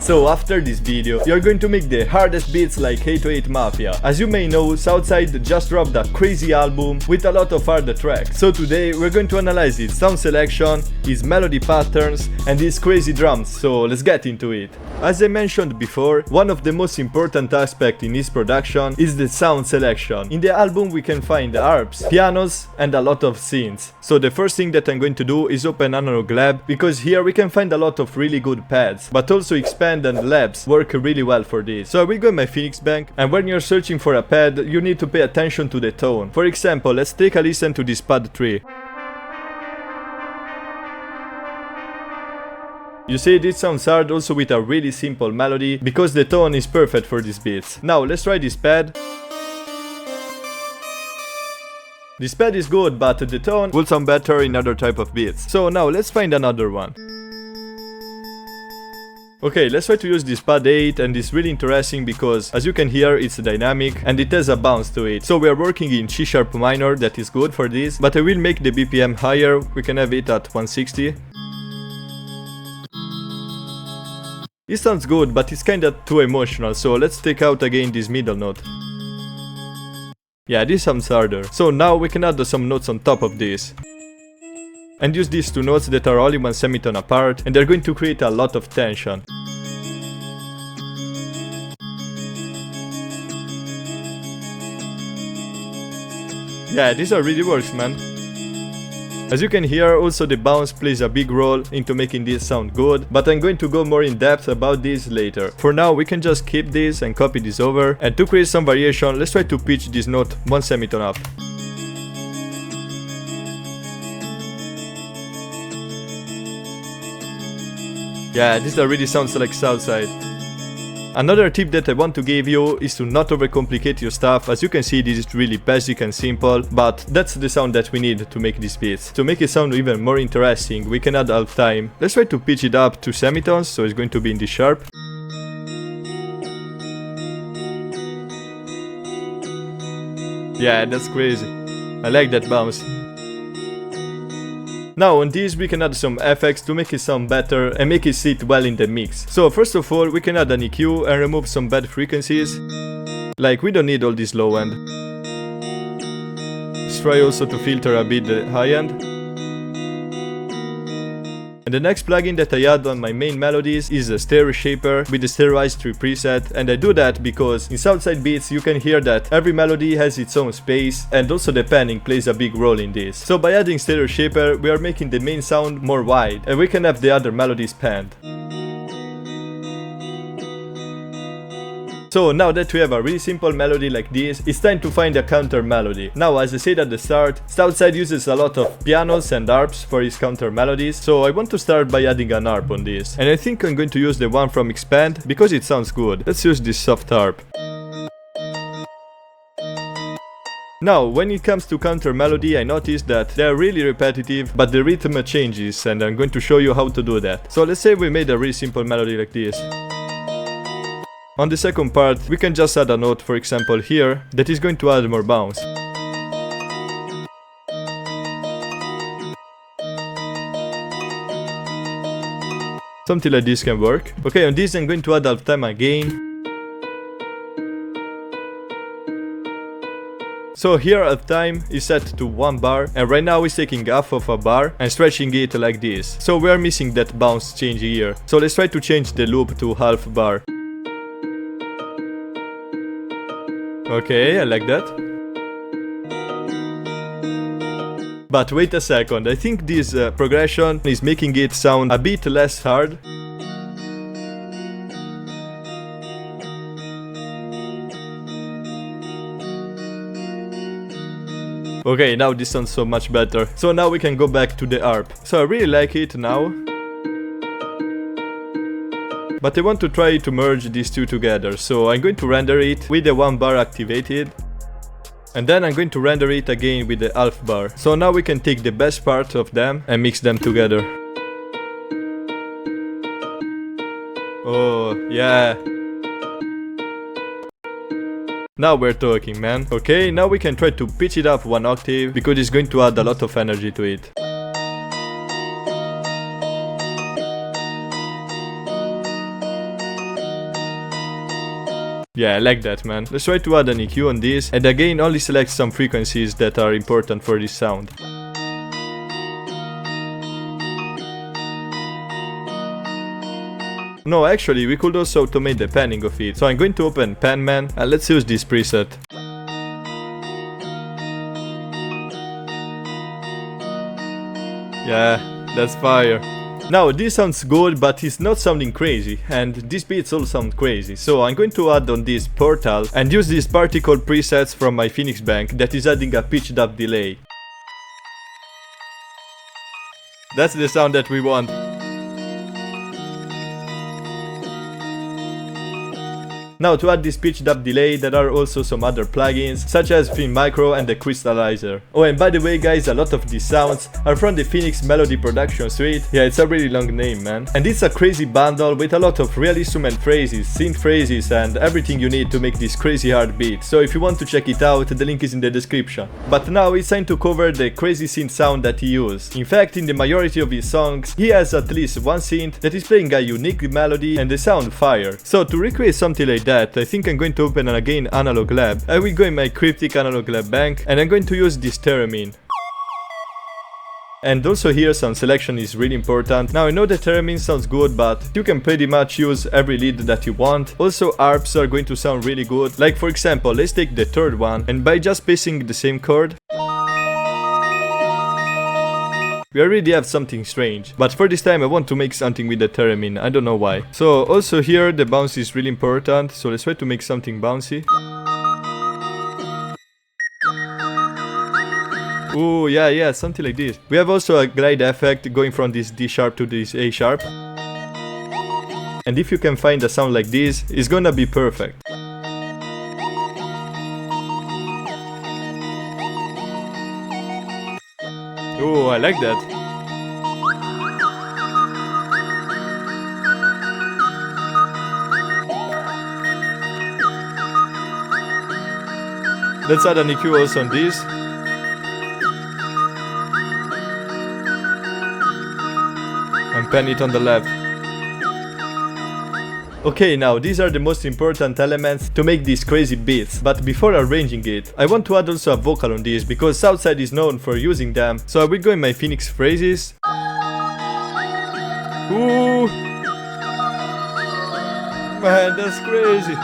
So after this video, you're going to make the hardest beats like 808 Mafia. As you may know, Southside just dropped a crazy album with a lot of harder tracks. So today we're going to analyze its sound selection, its melody patterns and its crazy drums, so let's get into it. As I mentioned before, one of the most important aspects in his production is the sound selection. In the album we can find harps, pianos and a lot of synths. So the first thing that I'm going to do is open Analog Lab, because here we can find a lot of really good pads, but also Expand and Labs work really well for this. So I will go in my Phoenix Bank, and when you're searching for a pad, you need to pay attention to the tone. For example, let's take a listen to this pad 3. You see, this sounds hard also with a really simple melody, because the tone is perfect for these beats. Now let's try this pad. This pad is good, but the tone will sound better in other type of beats. So now let's find another one. Okay, let's try to use this pad 8, and it's really interesting because, as you can hear, it's dynamic and it has a bounce to it. So we are working in C# minor, that is good for this, but I will make the BPM higher. We can have it at 160. It sounds good, but it's kinda too emotional, so let's take out again this middle note. Yeah, this sounds harder. So now we can add some notes on top of this. And use these two notes that are only one semitone apart, and they're going to create a lot of tension. Yeah, this really works, man. As you can hear, also the bounce plays a big role into making this sound good, but I'm going to go more in depth about this later. For now, we can just keep this and copy this over, and to create some variation, let's try to pitch this note one semitone up. Yeah, this really sounds like Southside. Another tip that I want to give you is to not overcomplicate your stuff. As you can see, this is really basic and simple, but that's the sound that we need to make these beats. To make it sound even more interesting, we can add half time. Let's try to pitch it up 2 semitones, so it's going to be in D sharp. Yeah, that's crazy. I like that bounce. Now on this we can add some effects to make it sound better and make it sit well in the mix. So first of all, we can add an EQ and remove some bad frequencies. Like, we don't need all this low end. Let's try also to filter a bit the high end. And the next plugin that I add on my main melodies is a Stereo Shaper with the Stereoize 3 preset, and I do that because in Southside beats you can hear that every melody has its own space, and also the panning plays a big role in this. So by adding Stereo Shaper we are making the main sound more wide, and we can have the other melodies panned. So now that we have a really simple melody like this, it's time to find a counter melody. Now, as I said at the start, Southside uses a lot of pianos and harps for his counter melodies, so I want to start by adding an harp on this. And I think I'm going to use the one from Expand, because it sounds good. Let's use this soft harp. Now, when it comes to counter melody, I noticed that they are really repetitive, but the rhythm changes, and I'm going to show you how to do that. So let's say we made a really simple melody like this. On the second part, we can just add a note, for example here, that is going to add more bounce. Something like this can work. Okay, on this I'm going to add half time again. So here half time is set to 1 bar, and right now it's taking half of a bar and stretching it like this. So we are missing that bounce change here. So let's try to change the loop to half bar. Okay, I like that. But wait a second, I think this progression is making it sound a bit less hard. Okay, now this sounds so much better. So now we can go back to the harp. So I really like it now. But I want to try to merge these two together, so I'm going to render it with the 1 bar activated. And then I'm going to render it again with the half bar. So now we can take the best part of them and mix them together. Oh, yeah. Now we're talking, man. Okay, now we can try to pitch it up 1 octave, because it's going to add a lot of energy to it. Yeah, I like that, man. Let's try to add an EQ on this, and again only select some frequencies that are important for this sound. No, actually, we could also automate the panning of it. So I'm going to open Panman, and let's use this preset. Yeah, that's fire. Now, this sounds good, but it's not sounding crazy, and these beats all sound crazy. So I'm going to add on this Portal and use these particle presets from my Phoenix Bank that is adding a pitched up delay. That's the sound that we want. Now, to add this pitched up delay, there are also some other plugins, such as FinMicro and the Crystallizer. Oh, and by the way guys, a lot of these sounds are from the Phoenix Melody Production Suite. Yeah, it's a really long name, man. And it's a crazy bundle with a lot of real instrument phrases, synth phrases, and everything you need to make this crazy hard beat. So if you want to check it out, the link is in the description. But now it's time to cover the crazy synth sound that he used. In fact, in the majority of his songs, he has at least one synth that is playing a unique melody and the sound fire. So to recreate something like that, I think I'm going to open an again Analog Lab. I will go in my Cryptic Analog Lab bank and I'm going to use this theremin. And also here sound selection is really important. Now I know the theremin sounds good, but you can pretty much use every lead that you want. Also harps are going to sound really good. Like for example, let's take the third one, and by just placing the same chord, we already have something strange, but for this time I want to make something with the theremin, I don't know why. So also here the bounce is really important, so let's try to make something bouncy. Ooh, yeah, something like this. We have also a glide effect going from this D sharp to this A sharp. And if you can find a sound like this, it's gonna be perfect. Oh, I like that. Let's add an EQ also on this. And pan it on the left. Okay, now these are the most important elements to make these crazy beats, but before arranging it, I want to add also a vocal on this because Southside is known for using them, so I will go in my Phoenix phrases. Ooh! Man, that's crazy!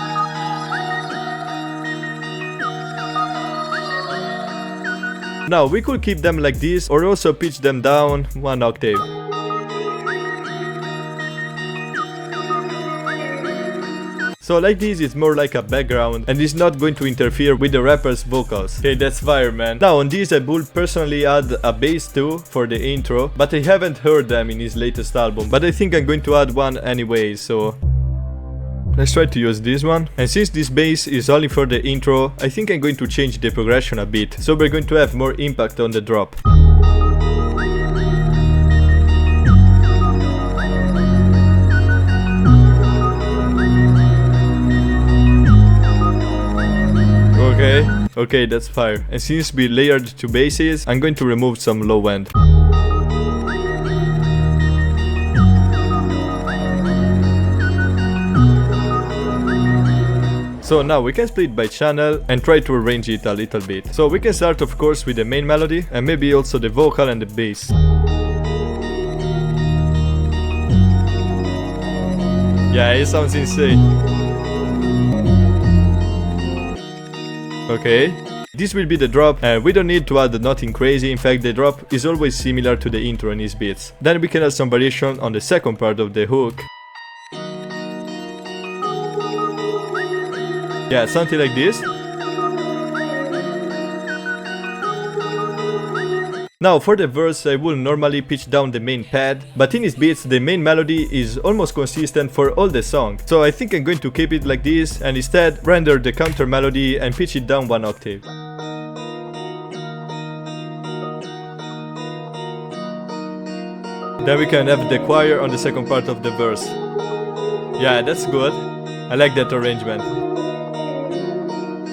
Now we could keep them like this or also pitch them down one octave. So like this, it's more like a background and it's not going to interfere with the rapper's vocals. Okay, that's fire, man. Now on this I would personally add a bass too for the intro, but I haven't heard them in his latest album. But I think I'm going to add one anyway, so let's try to use this one. And since this bass is only for the intro, I think I'm going to change the progression a bit, so we're going to have more impact on the drop. Okay, that's fire. And since we layered two basses, I'm going to remove some low end. So now we can split by channel and try to arrange it a little bit. So we can start of course with the main melody and maybe also the vocal and the bass. Yeah, it sounds insane. Okay, this will be the drop and we don't need to add nothing crazy. In fact, the drop is always similar to the intro in his beats. Then we can add some variation on the second part of the hook. Yeah, something like this. Now for the verse I will normally pitch down the main pad, but in his beats the main melody is almost consistent for all the song. So I think I'm going to keep it like this and instead render the counter melody and pitch it down one octave. Then we can have the choir on the second part of the verse. Yeah, that's good. I like that arrangement.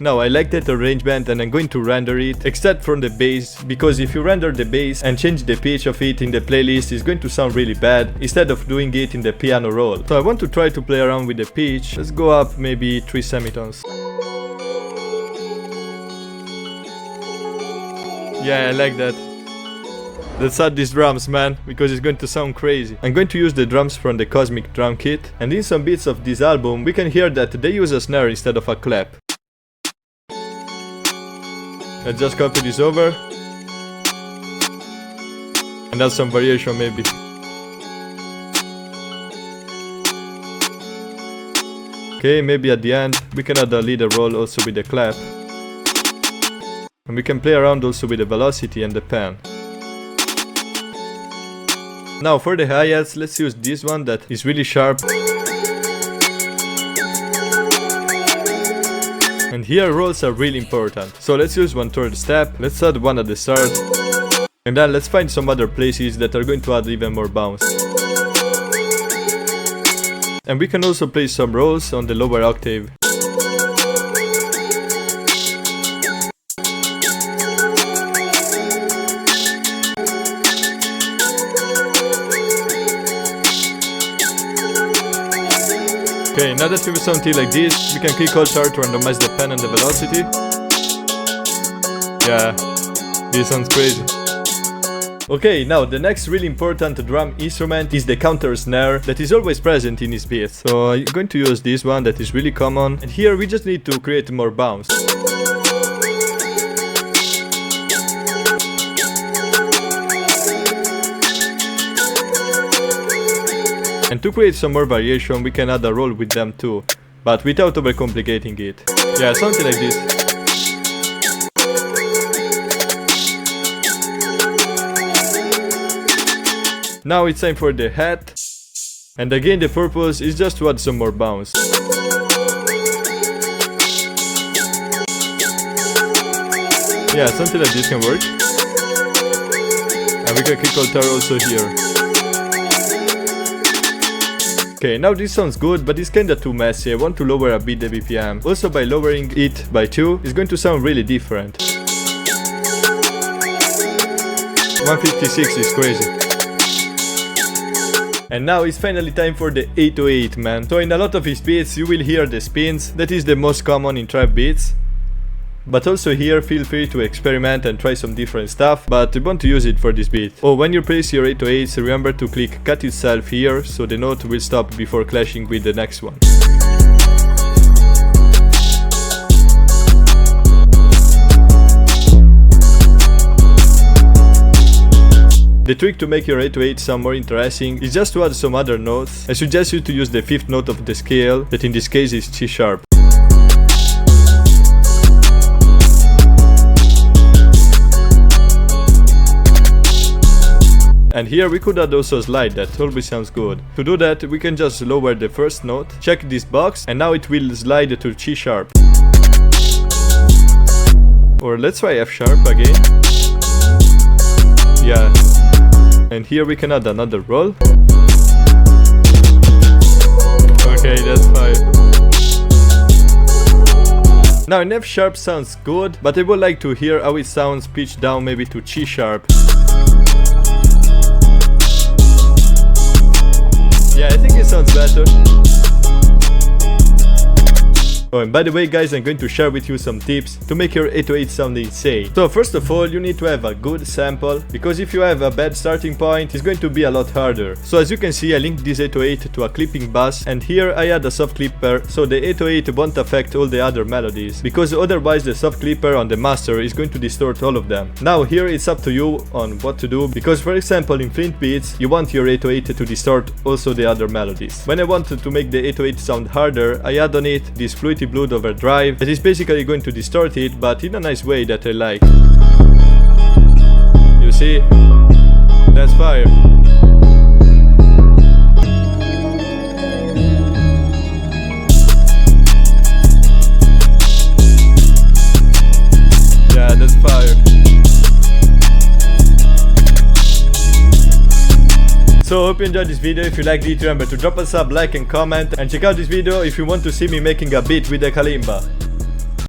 Now I like that arrangement and I'm going to render it, except from the bass, because if you render the bass and change the pitch of it in the playlist, it's going to sound really bad, instead of doing it in the piano roll. So I want to try to play around with the pitch. Let's go up maybe 3 semitones. Yeah, I like that. Let's add these drums, man, because it's going to sound crazy. I'm going to use the drums from the Cosmic Drum Kit, and in some beats of this album we can hear that they use a snare instead of a clap. Let's just copy this over and add some variation maybe. Okay, maybe at the end we can add a leader roll also with the clap. And we can play around also with the velocity and the pan. Now for the hi-hats, let's use this one that is really sharp. And here rolls are really important. So let's use 1/3 step, let's add one at the start. And then let's find some other places that are going to add even more bounce. And we can also play some rolls on the lower octave. Okay, now that we have something like this, we can click Alt-R to randomize the pen and the velocity. Yeah, this sounds crazy. Okay, now the next really important drum instrument is the counter snare that is always present in his beats. So I'm going to use this one that is really common, and here we just need to create more bounce. And to create some more variation, we can add a roll with them too, but without overcomplicating it. Yeah, something like this. Now it's time for the hat. And again the purpose is just to add some more bounce. Yeah, something like this can work. And we can click Alt-R also here. Okay, now this sounds good, but it's kinda too messy. I want to lower a bit the BPM. Also by lowering it by 2, it's going to sound really different. 156 is crazy. And now it's finally time for the 808, man. So in a lot of his beats you will hear the spins, that is the most common in trap beats. But also here feel free to experiment and try some different stuff, but I want to use it for this beat. Oh, when you place your 808s, remember to click cut itself here, so the note will stop before clashing with the next one. The trick to make your 808 sound more interesting is just to add some other notes. I suggest you to use the 5th note of the scale, that in this case is C sharp. And here we could add also a slide, that always sounds good. To do that, we can just lower the first note, check this box, and now it will slide to C sharp. Or let's try F sharp again. Yeah. And here we can add another roll. Okay, that's fine. Now an F sharp sounds good, but I would like to hear how it sounds pitched down maybe to C sharp. Yeah, I think it sounds better. Oh, and by the way guys, I'm going to share with you some tips to make your 808 sound insane. So first of all, you need to have a good sample, because if you have a bad starting point, it's going to be a lot harder. So as you can see, I linked this 808 to a clipping bus, and here I add a soft clipper, so the 808 won't affect all the other melodies, because otherwise the soft clipper on the master is going to distort all of them. Now here it's up to you on what to do, because for example in Flint beats, you want your 808 to distort also the other melodies. When I wanted to make the 808 sound harder, I add on it this Fluty Blood overdrive that is basically going to distort it, but in a nice way that I like. You see? That's fire. Yeah, that's fire. So hope you enjoyed this video. If you liked it, remember to drop a sub, like and comment, and check out this video if you want to see me making a beat with the kalimba.